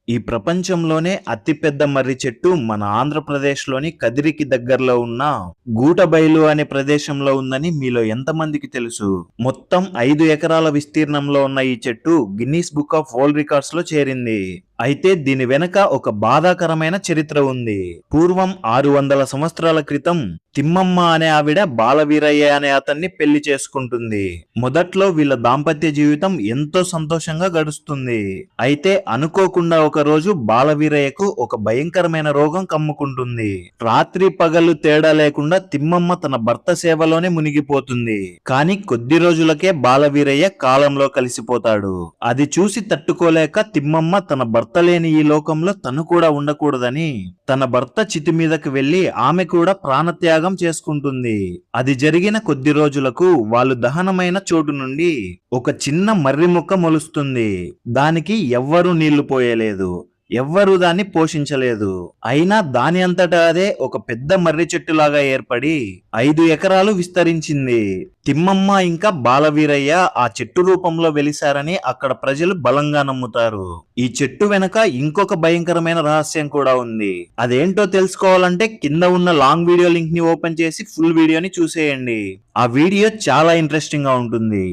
ఈ ప్రపంచంలోనే అతిపెద్ద మర్రి చెట్టు మన ఆంధ్రప్రదేశ్లోని కదిరికి దగ్గరలో ఉన్న గూటబయలు అనే ప్రదేశంలో ఉందని మీలో ఎంతమందికి తెలుసు? మొత్తం 5 ఎకరాల విస్తీర్ణంలో ఉన్న ఈ చెట్టు Guinness book of world records లో చేరింది. అయితే దీని వెనక ఒక బాధాకరమైన చరిత్ర ఉంది. పూర్వం 600 సంవత్సరాల క్రితం తిమ్మమ్మ అనే ఆవిడ బాలవీరయ్య అనే అతన్ని పెళ్లి చేసుకుంటుంది. మొదట్లో వీళ్ళ దాంపత్య జీవితం ఎంతో సంతోషంగా గడుస్తుంది. అయితే అనుకోకుండా ఒక రోజు బాలవీరయ్యకు ఒక భయంకరమైన రోగం కమ్ముకుంటుంది. రాత్రి పగలు తేడా లేకుండా తిమ్మమ్మ తన భర్త సేవలోనే మునిగిపోతుంది. కానీ కొద్ది రోజులకే బాలవీరయ్య కాలంలో కలిసిపోతాడు. అది చూసి తట్టుకోలేక తిమ్మమ్మ తన భర్త లేని ఈ లోకంలో తను కూడా ఉండకూడదని తన భర్త చితి మీదకి వెళ్లి ఆమె కూడా ప్రాణత్యాగం చేసుకుంటుంది. అది జరిగిన కొద్ది రోజులకు వాళ్ళు దహనమైన చోటు నుండి ఒక చిన్న మర్రి మొక్క మొలుస్తుంది. దానికి ఎవ్వరూ నీళ్లు పోయలేదు, ఎవ్వరూ దాన్ని పోషించలేదు. అయినా దాని అంతటా అదే ఒక పెద్ద మర్రి చెట్టులాగా ఏర్పడి 5 ఎకరాలు విస్తరించింది. తిమ్మమ్మ ఇంకా బాలవీరయ్య ఆ చెట్టు రూపంలో వెలిశారని అక్కడ ప్రజలు బలంగా నమ్ముతారు. ఈ చెట్టు వెనక ఇంకొక భయంకరమైన రహస్యం కూడా ఉంది. అదేంటో తెలుసుకోవాలంటే కింద ఉన్న లాంగ్ వీడియో లింక్ ని ఓపెన్ చేసి ఫుల్ వీడియోని చూసేయండి. ఆ వీడియో చాలా ఇంట్రెస్టింగ్ గా ఉంటుంది.